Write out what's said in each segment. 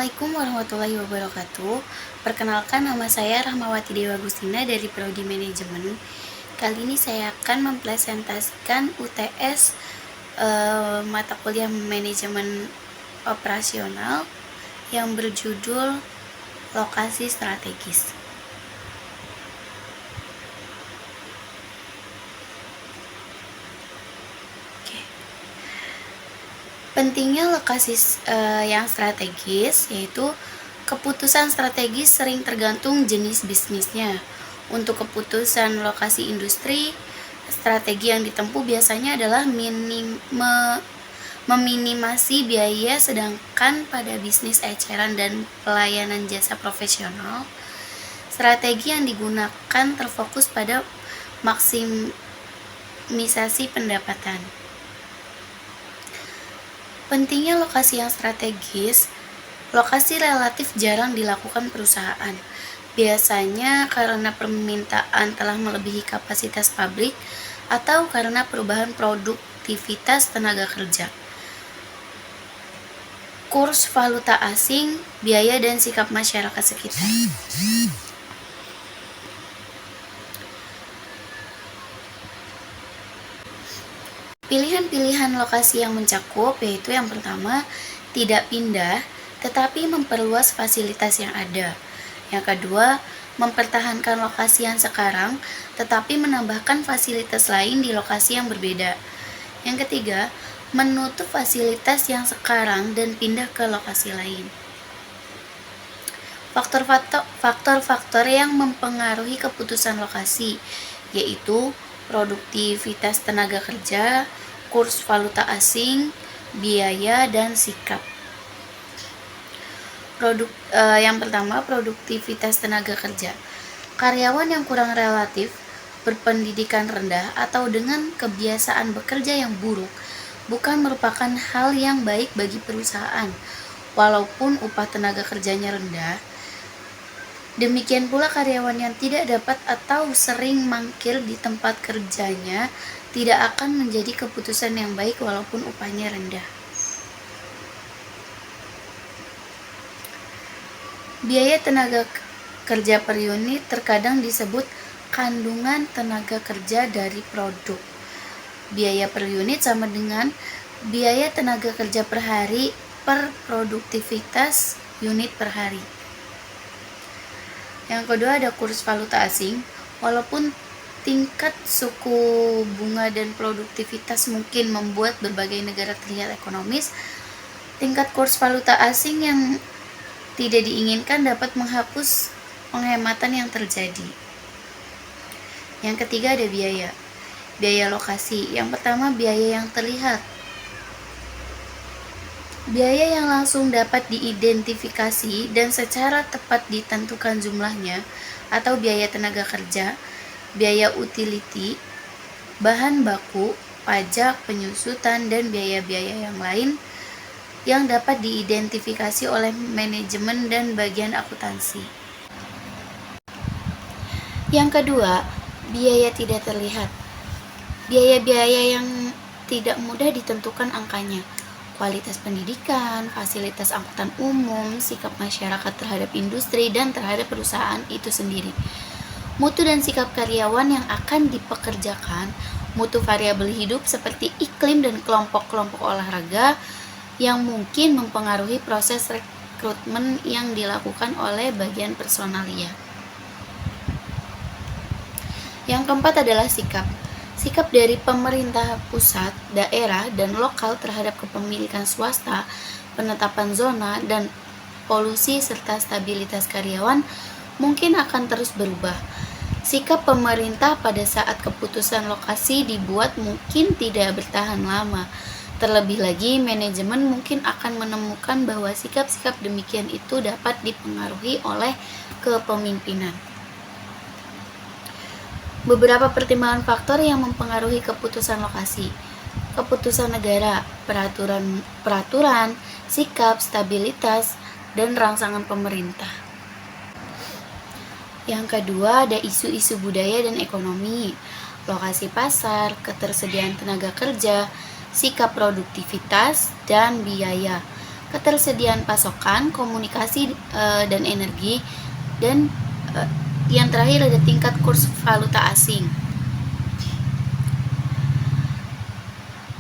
Assalamualaikum warahmatullahi wabarakatuh. Perkenalkan, nama saya Rahmawati Dewa Gustina dari Prodi Manajemen. Kali ini saya akan mempresentasikan UTS mata kuliah Manajemen Operasional yang berjudul Lokasi Strategis. Pentingnya lokasi yang strategis, yaitu keputusan strategis sering tergantung jenis bisnisnya. Untuk keputusan lokasi industri, strategi yang ditempuh biasanya adalah meminimasi biaya, sedangkan pada bisnis eceran dan pelayanan jasa profesional, strategi yang digunakan terfokus pada maksimisasi pendapatan. Pentingnya lokasi yang strategis, lokasi relatif jarang dilakukan perusahaan. Biasanya karena permintaan telah melebihi kapasitas pabrik atau karena perubahan produktivitas tenaga kerja. Kurs valuta asing, biaya dan sikap masyarakat sekitar. Pilihan-pilihan lokasi yang mencakup yaitu yang pertama, tidak pindah tetapi memperluas fasilitas yang ada. Yang kedua, mempertahankan lokasi yang sekarang tetapi menambahkan fasilitas lain di lokasi yang berbeda. Yang ketiga, menutup fasilitas yang sekarang dan pindah ke lokasi lain. Faktor-faktor yang mempengaruhi keputusan lokasi yaitu produktivitas tenaga kerja, kurs valuta asing, biaya, dan sikap. Yang pertama, produktivitas tenaga kerja. Karyawan yang kurang relatif, berpendidikan rendah, atau dengan kebiasaan bekerja yang buruk bukan merupakan hal yang baik bagi perusahaan, walaupun upah tenaga kerjanya rendah. Demikian pula karyawan yang tidak dapat atau sering mangkir di tempat kerjanya tidak akan menjadi keputusan yang baik walaupun upahnya rendah. Biaya tenaga kerja per unit terkadang disebut kandungan tenaga kerja dari produk. Biaya per unit sama dengan biaya tenaga kerja per hari per produktivitas unit per hari. Yang kedua ada kurs valuta asing. Walaupun tingkat suku bunga dan produktivitas mungkin membuat berbagai negara terlihat ekonomis, tingkat kurs valuta asing yang tidak diinginkan dapat menghapus penghematan yang terjadi. Yang ketiga ada biaya. Biaya lokasi. Yang pertama, biaya yang terlihat. Biaya yang langsung dapat diidentifikasi dan secara tepat ditentukan jumlahnya, atau biaya tenaga kerja, biaya utility, bahan baku, pajak, penyusutan, dan biaya-biaya yang lain yang dapat diidentifikasi oleh manajemen dan bagian akuntansi. Yang kedua, biaya tidak terlihat. Biaya-biaya yang tidak mudah ditentukan angkanya. Kualitas pendidikan, fasilitas angkutan umum, sikap masyarakat terhadap industri dan terhadap perusahaan itu sendiri. Mutu dan sikap karyawan yang akan dipekerjakan, mutu variabel hidup seperti iklim dan kelompok-kelompok olahraga yang mungkin mempengaruhi proses rekrutmen yang dilakukan oleh bagian personalia. Yang keempat adalah sikap. Sikap dari pemerintah pusat, daerah, dan lokal terhadap kepemilikan swasta, penetapan zona, dan polusi serta stabilitas karyawan mungkin akan terus berubah. Sikap pemerintah pada saat keputusan lokasi dibuat mungkin tidak bertahan lama. Terlebih lagi, manajemen mungkin akan menemukan bahwa sikap-sikap demikian itu dapat dipengaruhi oleh kepemimpinan. Beberapa pertimbangan faktor yang mempengaruhi keputusan lokasi. Keputusan negara, peraturan, sikap, stabilitas, dan rangsangan pemerintah. Yang kedua ada isu-isu budaya dan ekonomi, lokasi pasar, ketersediaan tenaga kerja, sikap produktivitas, dan biaya. ketersediaan pasokan, komunikasi dan energi, dan yang terakhir ada tingkat kurs valuta asing.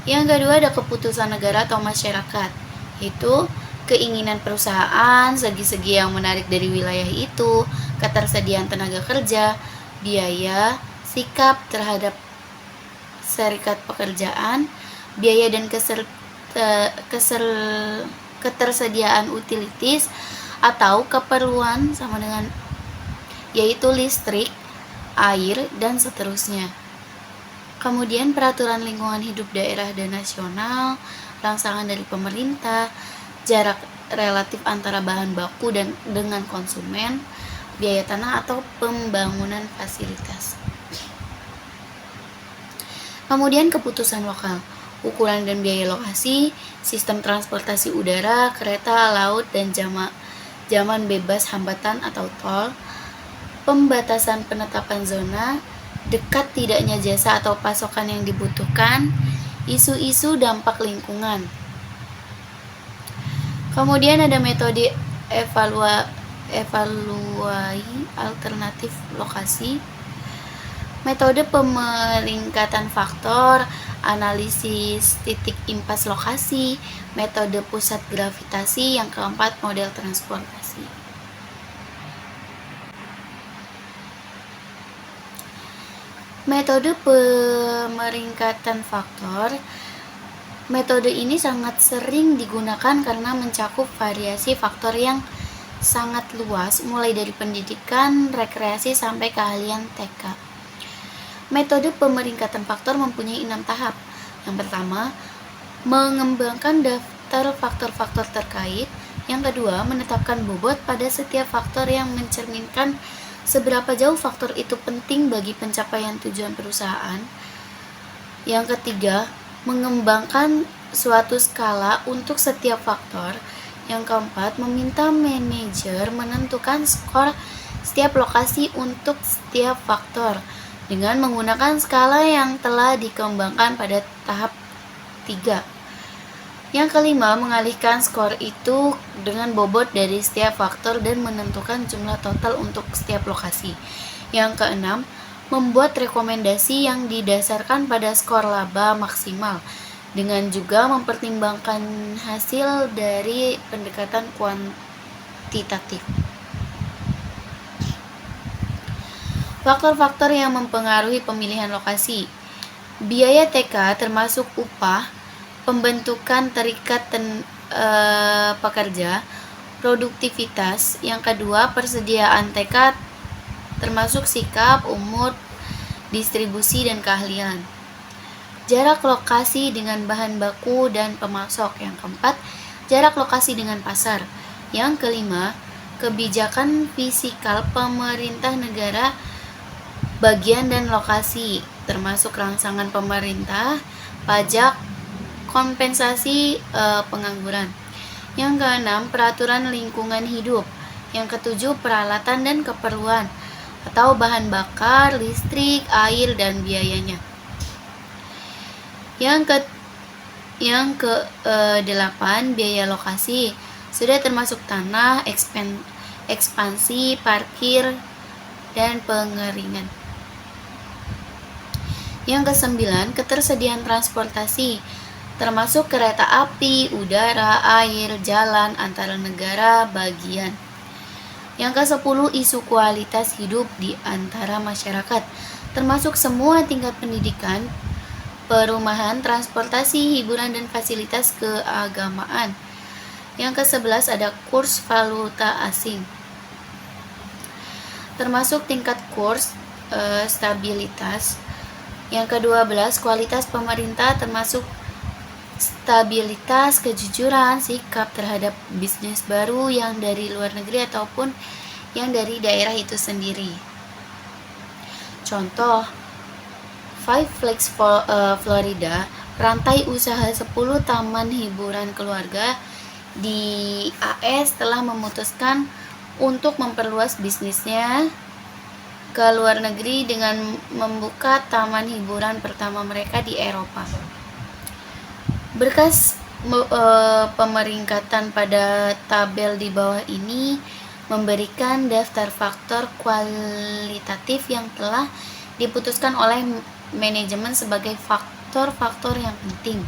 Yang kedua ada keputusan negara atau masyarakat, yaitu keinginan perusahaan, segi-segi yang menarik dari wilayah itu, ketersediaan tenaga kerja, biaya, sikap terhadap serikat pekerjaan, biaya dan ketersediaan utilities atau keperluan sama dengan yaitu listrik, air, dan seterusnya. Kemudian peraturan lingkungan hidup daerah dan nasional, rangsangan dari pemerintah, jarak relatif antara bahan baku dan dengan konsumen, biaya tanah atau pembangunan fasilitas. Kemudian keputusan lokal, ukuran dan biaya lokasi, sistem transportasi udara, kereta, laut, dan zaman bebas hambatan atau tol, pembatasan penetapan zona, dekat tidaknya jasa atau pasokan yang dibutuhkan, isu-isu dampak lingkungan. Kemudian ada metode evaluasi alternatif lokasi, metode pemeringkatan faktor, analisis titik impas lokasi, metode pusat gravitasi, yang keempat model transportasi. Metode pemeringkatan faktor. Metode ini sangat sering digunakan karena mencakup variasi faktor yang sangat luas, mulai dari pendidikan, rekreasi, sampai keahlian TK. Metode pemeringkatan faktor mempunyai 6 tahap. Yang pertama, mengembangkan daftar faktor-faktor terkait. Yang kedua, menetapkan bobot pada setiap faktor yang mencerminkan seberapa jauh faktor itu penting bagi pencapaian tujuan perusahaan. Yang ketiga, mengembangkan suatu skala untuk setiap faktor. Yang keempat, meminta manajer menentukan skor setiap lokasi untuk setiap faktor dengan menggunakan skala yang telah dikembangkan pada tahap 3. Yang kelima, mengalihkan skor itu dengan bobot dari setiap faktor dan menentukan jumlah total untuk setiap lokasi. Yang keenam, membuat rekomendasi yang didasarkan pada skor laba maksimal dengan juga mempertimbangkan hasil dari pendekatan kuantitatif. Faktor-faktor yang mempengaruhi pemilihan lokasi. Biaya TK termasuk upah, pembentukan terikat pekerja, produktivitas. Yang kedua, persediaan TK termasuk sikap, umur, distribusi, dan keahlian. Jarak lokasi dengan bahan baku dan pemasok. Yang keempat, jarak lokasi dengan pasar. Yang kelima, kebijakan fiskal pemerintah negara, bagian dan lokasi, termasuk rangsangan pemerintah, pajak, kompensasi pengangguran. Yang keenam, peraturan lingkungan hidup. Yang ketujuh, peralatan dan keperluan atau bahan bakar, listrik, air, dan biayanya. Yang ke-8, biaya lokasi. Sudah termasuk tanah, ekspansi, parkir, dan pengeringan. Yang ke-9, ketersediaan transportasi, termasuk kereta api, udara, air, jalan, antara negara, bagian. Yang ke-10, isu kualitas hidup di antara masyarakat, termasuk semua tingkat pendidikan, perumahan, transportasi, hiburan, dan fasilitas keagamaan. Yang ke-11 ada kurs valuta asing, termasuk tingkat kurs stabilitas. Yang ke-12 kualitas pemerintah, termasuk stabilitas, kejujuran, sikap terhadap bisnis baru yang dari luar negeri ataupun yang dari daerah itu sendiri. Contoh, Five Flags Florida, rantai usaha 10 taman hiburan keluarga di AS telah memutuskan untuk memperluas bisnisnya ke luar negeri dengan membuka taman hiburan pertama mereka di Eropa. Berkas Pemeringkatan pada tabel di bawah ini memberikan daftar faktor kualitatif yang telah diputuskan oleh manajemen sebagai faktor-faktor yang penting.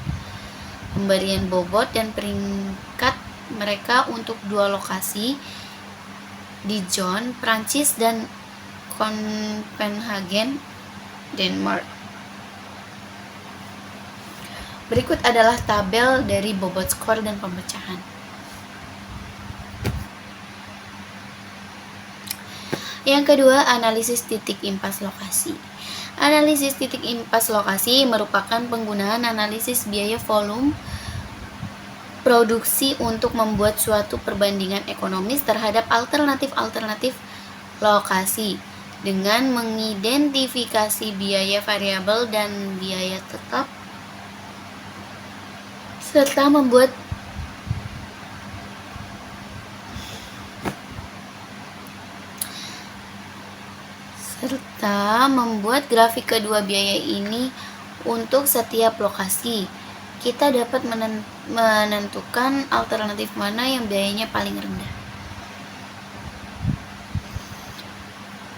Pemberian bobot dan peringkat mereka untuk 2 lokasi Dijon, Prancis dan Copenhagen, Denmark. Berikut adalah tabel dari bobot skor dan pemecahan. Yang kedua, analisis titik impas lokasi. Analisis titik impas lokasi merupakan penggunaan analisis biaya volume produksi untuk membuat suatu perbandingan ekonomis terhadap alternatif-alternatif lokasi dengan mengidentifikasi biaya variabel dan biaya tetap serta membuat grafik kedua biaya ini untuk setiap lokasi. Kita dapat menentukan alternatif mana yang biayanya paling rendah.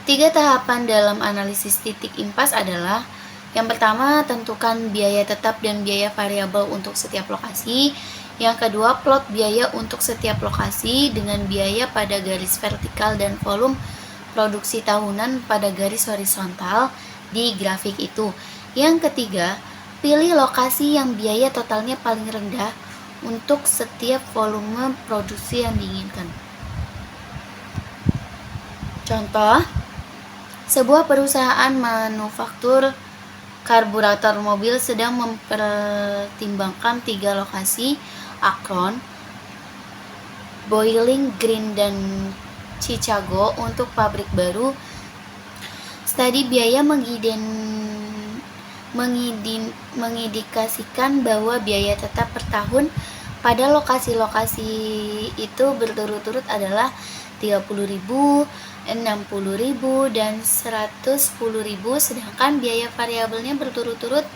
3 tahapan dalam analisis titik impas adalah: yang pertama, tentukan biaya tetap dan biaya variabel untuk setiap lokasi. Yang kedua, plot biaya untuk setiap lokasi dengan biaya pada garis vertikal dan volume produksi tahunan pada garis horizontal di grafik itu. Yang ketiga, pilih lokasi yang biaya totalnya paling rendah untuk setiap volume produksi yang diinginkan. Contoh, sebuah perusahaan manufaktur karburator mobil sedang mempertimbangkan 3 lokasi: Akron, Bowling Green, dan Chicago untuk pabrik baru. Studi biaya mengindikasikan bahwa biaya tetap per tahun pada lokasi-lokasi itu berturut-turut adalah 30.000, 60.000, dan 110.000, sedangkan biaya variabelnya berturut-turut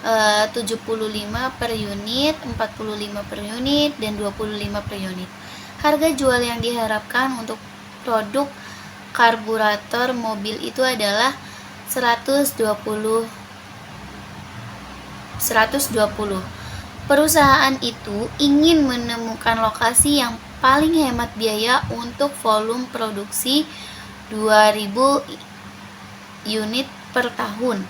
75 per unit, 45 per unit, dan 25 per unit. Harga jual yang diharapkan untuk produk karburator mobil itu adalah 120. Perusahaan itu ingin menemukan lokasi yang paling hemat biaya untuk volume produksi 2000 unit per tahun.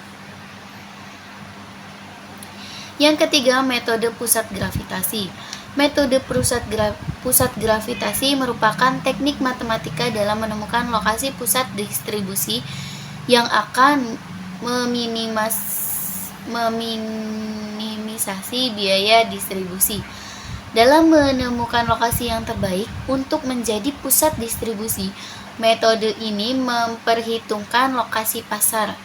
Yang ketiga, metode pusat gravitasi. Metode pusat gravitasi merupakan teknik matematika dalam menemukan lokasi pusat distribusi yang akan meminimisasi biaya distribusi. Dalam menemukan lokasi yang terbaik untuk menjadi pusat distribusi, metode ini memperhitungkan lokasi pasar,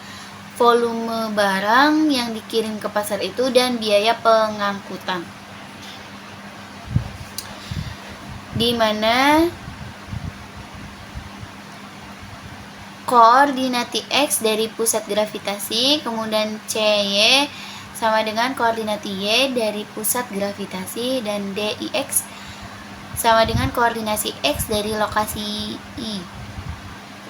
volume barang yang dikirim ke pasar itu, dan biaya pengangkutan, di mana koordinat X dari pusat gravitasi, kemudian CY sama dengan koordinat Y dari pusat gravitasi, dan DIX sama dengan koordinasi X dari lokasi I.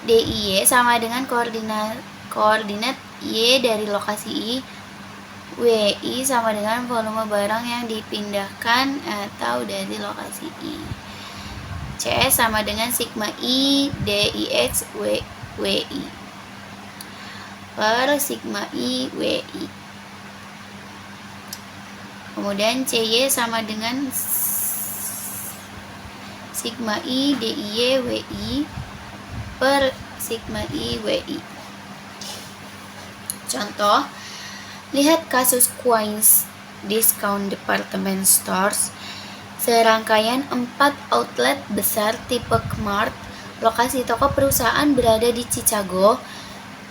DIY sama dengan koordinat Y dari lokasi I. WI sama dengan volume barang yang dipindahkan atau dari lokasi I. CS sama dengan sigma I DIX WI per sigma I WI. Kemudian CY sama dengan sigma I DIY WI per sigma I WI. Contoh, lihat kasus Queens Discount Department Stores. Serangkaian 4 outlet besar tipe Kmart. Lokasi toko perusahaan berada di Chicago,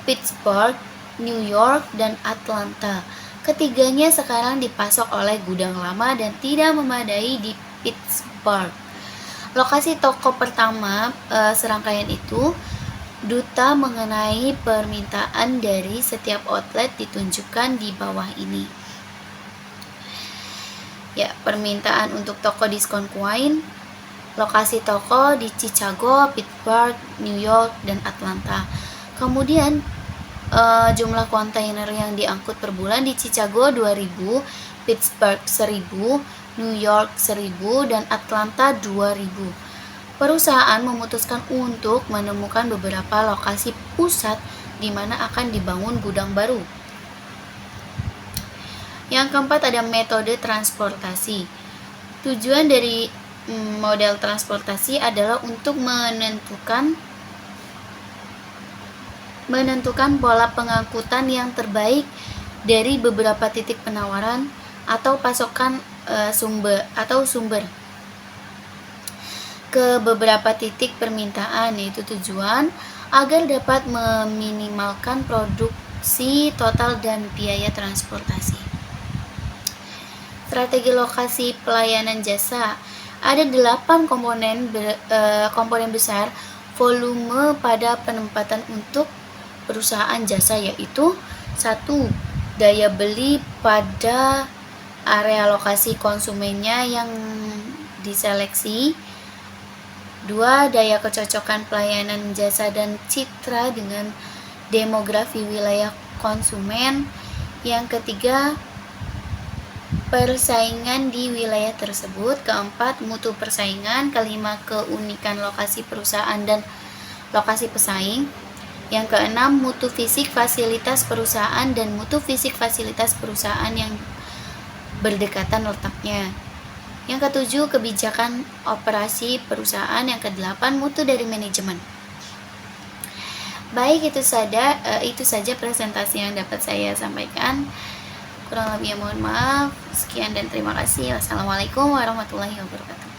Pittsburgh, New York, dan Atlanta. Ketiganya sekarang dipasok oleh gudang lama dan tidak memadai di Pittsburgh. Lokasi toko pertama serangkaian itu, duta mengenai permintaan dari setiap outlet ditunjukkan di bawah ini. Ya, permintaan untuk toko diskon koin, lokasi toko di Chicago, Pittsburgh, New York, dan Atlanta. Kemudian jumlah kontainer yang diangkut per bulan di Chicago 2000, Pittsburgh 1000, New York 1000, dan Atlanta 2000. Perusahaan memutuskan untuk menemukan beberapa lokasi pusat di mana akan dibangun gudang baru. Yang keempat ada metode transportasi. Tujuan dari model transportasi adalah untuk menentukan pola pengangkutan yang terbaik dari beberapa titik penawaran atau pasokan sumber ke beberapa titik permintaan, yaitu tujuan agar dapat meminimalkan produksi total dan biaya transportasi. Strategi lokasi pelayanan jasa. Ada 8 komponen besar volume pada penempatan untuk perusahaan jasa, yaitu 1. Daya beli pada area lokasi konsumennya yang diseleksi. 2. Daya kecocokan pelayanan jasa dan citra dengan demografi wilayah konsumen. Yang ketiga, persaingan di wilayah tersebut. Keempat, mutu persaingan. Kelima, keunikan lokasi perusahaan dan lokasi pesaing. Yang keenam, mutu fisik fasilitas perusahaan dan mutu fisik fasilitas perusahaan yang berdekatan letaknya. Yang ketujuh, kebijakan operasi perusahaan. Yang kedelapan, mutu dari manajemen. Baik, itu saja presentasi yang dapat saya sampaikan. Kurang lebihnya mohon maaf. Sekian dan terima kasih. Wassalamualaikum warahmatullahi wabarakatuh.